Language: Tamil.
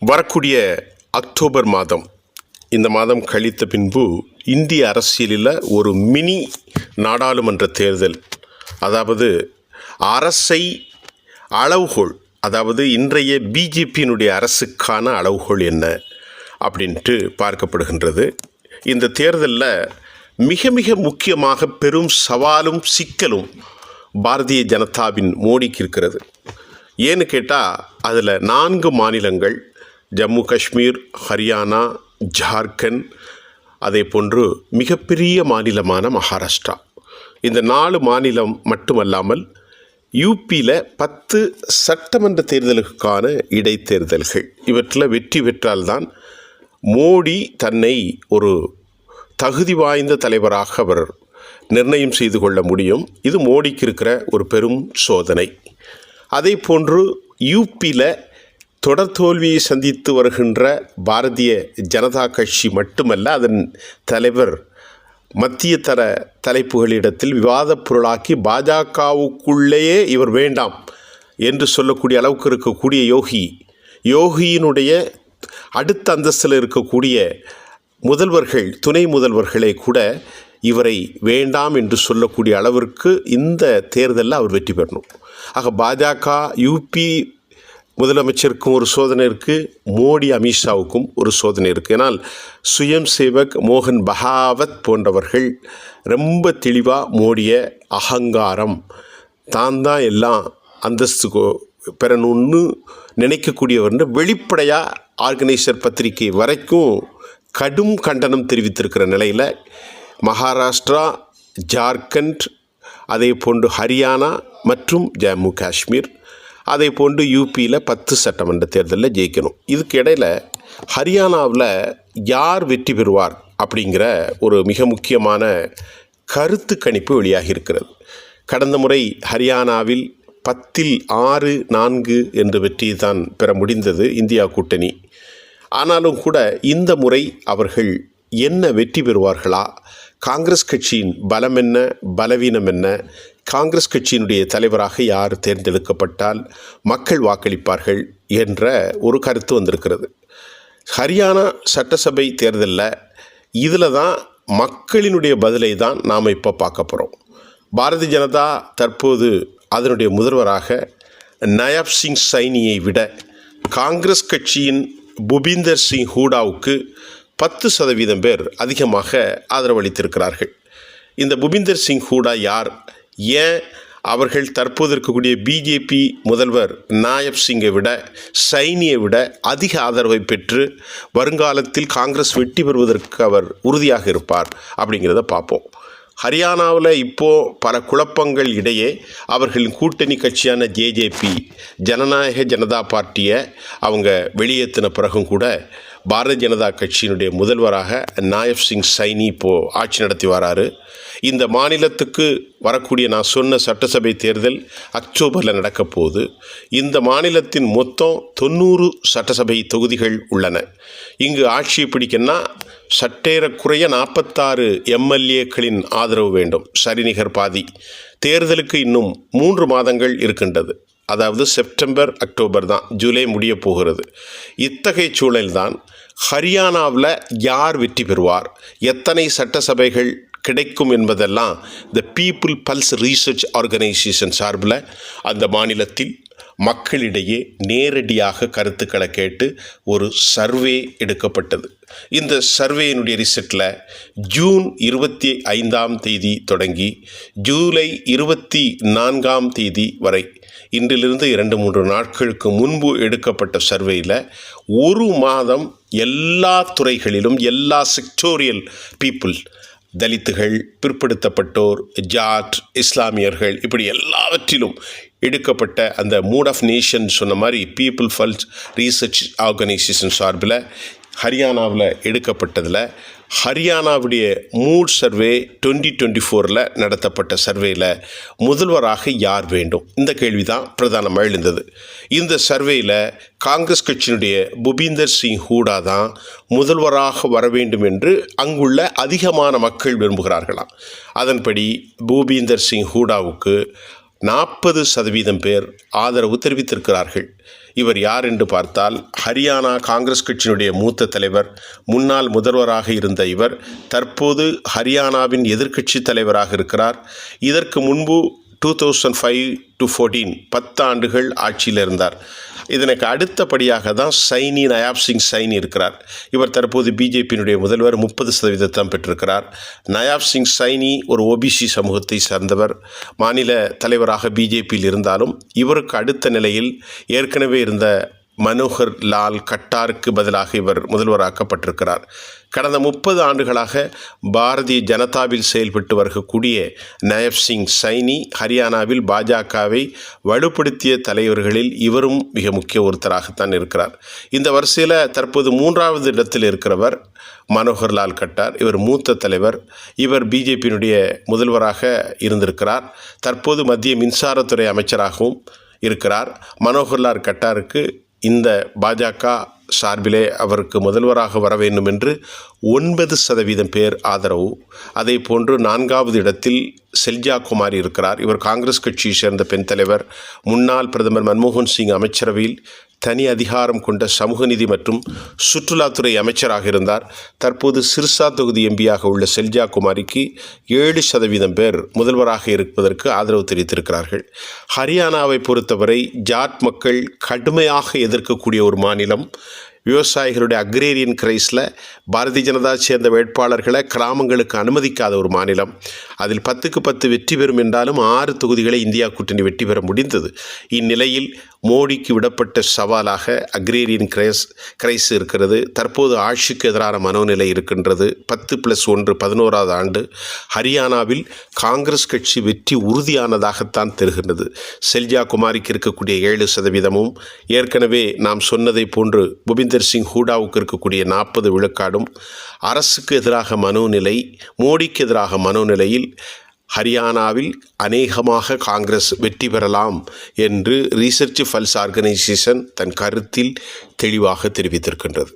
வரக்கூடிய அக்டோபர் மாதம், இந்த மாதம் கழித்த பின்பு இந்திய அரசியலில் ஒரு மினி நாடாளுமன்ற தேர்தல், அதாவது அரசை அளவுகோல், அதாவது இன்றைய பிஜேபியினுடைய அரசுக்கான அளவுகோல் என்ன அப்படின்ட்டு பார்க்கப்படுகின்றது. இந்த தேர்தலில் மிக மிக முக்கியமாக பெரும் சவாலும் சிக்கலும் பாரதிய ஜனதாவின் மோடிக்கு இருக்கிறது. ஏன்னு கேட்டால் அதில் 4 மாநிலங்கள், ஜம்மு காஷ்மீர், ஹரியானா, ஜார்க்கண்ட், அதே போன்று மிகப்பெரிய மாநிலமான மகாராஷ்டிரா. இந்த 4 மாநிலம் மட்டுமல்லாமல் யூபியில் 10 சட்டமன்ற தேர்தலுக்கான இடைத்தேர்தல்கள். இவற்றில் வெற்றி பெற்றால்தான் மோடி தன்னை ஒரு தகுதி வாய்ந்த தலைவராக அவர் நிர்ணயம் செய்து கொள்ள முடியும். இது மோடிக்கு இருக்கிற ஒரு பெரும் சோதனை. அதே போன்று யூபியில் தொடர் தோல்வியை சந்தித்து வருகின்ற பாரதிய ஜனதா கட்சி மட்டுமல்ல, அதன் தலைவர் மத்திய தர தலைப்புகளிடத்தில் விவாதப் பொருளாக்கி பாஜகவுக்குள்ளேயே இவர் வேண்டாம் என்று சொல்லக்கூடிய அளவுக்கு இருக்கக்கூடிய யோகியினுடைய அடுத்த அந்தஸ்தில் இருக்கக்கூடிய முதல்வர்கள், துணை முதல்வர்களை கூட இவரை வேண்டாம் என்று சொல்லக்கூடிய அளவிற்கு இந்த தேர்தலில் அவர் வெற்றி பெறணும். ஆக பாஜக யூபி முதலமைச்சருக்கும் ஒரு சோதனை இருக்குது, மோடி அமித்ஷாவுக்கும் ஒரு சோதனை இருக்குது. ஏன்னால் சுயம் சேவக் மோகன் பகாவத் போன்றவர்கள் ரொம்ப தெளிவாக மோடிய அகங்காரம், தான் எல்லாம் அந்தஸ்து பெறணும்னு நினைக்கக்கூடியவர்னு வெளிப்படையாக ஆர்கனைசர் பத்திரிகை வரைக்கும் கடும் கண்டனம் தெரிவித்திருக்கிற நிலையில் மகாராஷ்டிரா, ஜார்க்கண்ட், அதே போன்று ஹரியானா மற்றும் ஜம்மு காஷ்மீர், அதே போன்று யூபியில் 10 சட்டமன்ற தேர்தலில் ஜெயிக்கணும். இதுக்கு இடையில் ஹரியானாவில் யார் வெற்றி பெறுவார் அப்படிங்கிற ஒரு மிக முக்கியமான கருத்து கணிப்பு வெளியாகி இருக்கிறது. கடந்த முறை ஹரியானாவில் 10ல் 6-4 என்ற வெற்றியை தான் பெற முடிந்தது இந்தியா கூட்டணி. ஆனாலும் கூட இந்த முறை அவர்கள் என்ன வெற்றி பெறுவார்களா, காங்கிரஸ் கட்சியின் பலம் என்ன, பலவீனம் என்ன, காங்கிரஸ் கட்சியினுடைய தலைவராக யார் தேர்ந்தெடுக்கப்பட்டால் மக்கள் வாக்களிப்பார்கள் என்ற ஒரு கருத்து வந்திருக்கிறது. ஹரியானா சட்டசபை தேர்தலில் இதில் தான் மக்களினுடைய பதிலை தான் நாம் இப்போ பார்க்க போகிறோம். பாரதிய ஜனதா தற்போது அதனுடைய முதல்வராக நயாப் சிங் சைனியை விட காங்கிரஸ் கட்சியின் பூபிந்தர் சிங் ஹூடாவுக்கு 10% பேர் அதிகமாக ஆதரவளித்திருக்கிறார்கள். இந்த பூபிந்தர் சிங் ஹூடா யார், ஏன் அவர்கள் தற்போது இருக்கக்கூடிய பிஜேபி முதல்வர் நாயப் சிங்கை விட, சைனியை விட அதிக ஆதரவை பெற்று வருங்காலத்தில் காங்கிரஸ் வெற்றி பெறுவதற்கு அவர் உறுதியாக இருப்பார் அப்படிங்கிறத பார்ப்போம். ஹரியானாவில் இப்போது பல குழப்பங்கள் இடையே அவர்களின் கூட்டணி கட்சியான ஜேஜேபி, ஜனநாயக ஜனதா பார்ட்டியை அவங்க வெளியேற்றின பிறகும் கூட பாரதிய ஜனதா கட்சியினுடைய முதல்வராக நாயப் சிங் சைனி இப்போது ஆட்சி நடத்தி வராரு. இந்த மாநிலத்துக்கு வரக்கூடிய நான் சொன்ன சட்டசபை தேர்தல் அக்டோபரில் நடக்க போகுது. இந்த மாநிலத்தின் மொத்தம் 90 சட்டசபை தொகுதிகள் உள்ளன. இங்கு ஆட்சியை பிடிக்கன்னா சற்றேறக்குறைய 46 எம்எல்ஏக்களின் ஆதரவு வேண்டும், சரிநிகர் பாதி. தேர்தலுக்கு இன்னும் 3 மாதங்கள் இருக்கின்றது. அதாவது செப்டம்பர், அக்டோபர் தான், ஜூலை முடிய போகிறது. இத்தகைய சூழல்தான் ஹரியானாவில் யார் வெற்றி பெறுவார், எத்தனை சட்டசபைகள் கிடைக்கும் என்பதெல்லாம் the people pulse research organisation சார்பில் அந்த மாநிலத்தில் மக்களிடையே நேரடியாக கருத்துக்களை கேட்டு ஒரு சர்வே எடுக்கப்பட்டது. இந்த சர்வேயினுடைய ரிசல்ட்டில் ஜூன் 25 தொடங்கி ஜூலை 24 வரை, இன்றிலிருந்து 2-3 நாட்களுக்கு முன்பு எடுக்கப்பட்ட சர்வேயில் 1 மாதம் எல்லா துறைகளிலும், எல்லா செக்டோரியல் பீப்புள், தலித்துகள், பிற்படுத்தப்பட்டோர், ஜாட், இஸ்லாமியர்கள், இப்படி எல்லாவற்றிலும் எடுக்கப்பட்ட அந்த மூட் ஆஃப் நேஷன் சொன்ன மாதிரி பீப்புள் பல்ஸ் ரிசர்ச் ஆர்கனைசேஷன் சார்பில் ஹரியானாவில் எடுக்கப்பட்டதில் ஹரியானாவுடைய மூட் சர்வே 2024 நடத்தப்பட்ட சர்வேயில் முதல்வராக யார் வேண்டும், இந்த கேள்வி தான் பிரதானமாக எழுந்தது. இந்த சர்வேயில் காங்கிரஸ் கட்சியினுடைய பூபிந்தர் சிங் ஹூடா தான் முதல்வராக வர வேண்டும் என்று அங்குள்ள அதிகமான மக்கள் விரும்புகிறார்களாம். அதன்படி பூபிந்தர் சிங் ஹூடாவுக்கு 40% பேர் ஆதரவு தெரிவித்திருக்கிறார்கள். இவர் யார் என்று பார்த்தால், ஹரியானா காங்கிரஸ் கட்சியினுடைய மூத்த தலைவர், முன்னாள் முதல்வராக இருந்த இவர் தற்போது ஹரியானாவின் எதிர்க்கட்சி தலைவராக இருக்கிறார். இதற்கு முன்பு 2005 to 14 10 ஆண்டுகள் ஆட்சியில் இருந்தார். இதற்கு அடுத்தபடியாக தான் சைனி, நயாப் சிங் சைனி இருக்கிறார். இவர் தற்போது பிஜேபியினுடைய முதல்வர், 30% பெற்றிருக்கிறார். நயாப் சிங் சைனி ஒரு ஓபிசி சமூகத்தை சார்ந்தவர், மாநில தலைவராக பிஜேபியில் இருந்தாலும் இவருக்கு அடுத்த நிலையில் ஏற்கனவே இருந்த மனோகர் லால் கட்டாருக்கு பதிலாக இவர் முதல்வராக்கப்பட்டிருக்கிறார். கடந்த 30 ஆண்டுகளாக பாரதிய ஜனதாவில் செயல்பட்டு வரக்கூடிய நயாப் சிங் சைனி ஹரியானாவில் பாஜகவை வலுப்படுத்திய தலைவர்களில் இவரும் மிக முக்கிய ஒருத்தராகத்தான் இருக்கிறார். இந்த வரிசையில் தற்போது 3வது இடத்தில் இருக்கிறவர் மனோகர் லால் கட்டார். இவர் மூத்த தலைவர். இவர் பிஜேபியினுடைய முதல்வராக இருந்திருக்கிறார். தற்போது மத்திய மின்சாரத்துறை அமைச்சராகவும் இருக்கிறார். மனோகர் லால் கட்டாருக்கு இந்த பாஜக சார்பிலே அவருக்கு முதல்வராக வர வேண்டும் என்று 9% பேர் ஆதரவு. அதே போன்று 4வது இடத்தில் செல்ஜா குமாரி இருக்கிறார். இவர் காங்கிரஸ் கட்சியை சேர்ந்த பெண் தலைவர். முன்னாள் பிரதமர் மன்மோகன் சிங் அமைச்சரவையில் தனி அதிகாரம் கொண்ட சமூக நீதி மற்றும் சுற்றுலாத்துறை அமைச்சராக இருந்தார். தற்போது சிர்சா தொகுதி எம்பியாக உள்ள செல்ஜா குமாரிக்கு 7% பேர் முதல்வராக இருப்பதற்கு ஆதரவு தெரிவித்திருக்கிறார்கள். ஹரியானாவை பொறுத்தவரை ஜாட் மக்கள் கடுமையாக எதிர்க்கக்கூடிய ஒரு மாநிலம். விவசாயிகளுடைய அக்ரேரியன் கிரைஸில் பாரதிய ஜனதா சேர்ந்த வேட்பாளர்களை கிராமங்களுக்கு அனுமதிக்காத ஒரு மாநிலம். அதில் 10க்கு 10 வெற்றி பெறும் என்றாலும் 6 தொகுதிகளை இந்தியா கூட்டணி வெற்றி பெற முடிந்தது. இந்நிலையில் மோடிக்கு விடப்பட்ட சவாலாக அக்ரேரியன் கிரைஸ் இருக்கிறது. தற்போது ஆட்சிக்கு எதிரான மனோநிலை இருக்கின்றது. 10+1 11வது ஆண்டு ஹரியானாவில் காங்கிரஸ் கட்சி வெற்றி உறுதியானதாகத்தான் தெரிகின்றது. செல்ஜா குமாரிக்கு இருக்கக்கூடிய 7%, ஏற்கனவே நாம் சொன்னதை போன்று புபிந்தர் சிங் ஹூடாவுக்கு இருக்கக்கூடிய 40 விழுக்காடும், அரசுக்கு எதிராக மனோநிலை, மோடிக்கு எதிராக மனோநிலையில் ஹரியானாவில் அநேகமாக காங்கிரஸ் வெற்றி பெறலாம் என்று ரிசர்ச் பல்ஸ் ஆர்கனைசேஷன் தன் கருத்தில் தெளிவாக தெரிவித்திருக்கின்றது.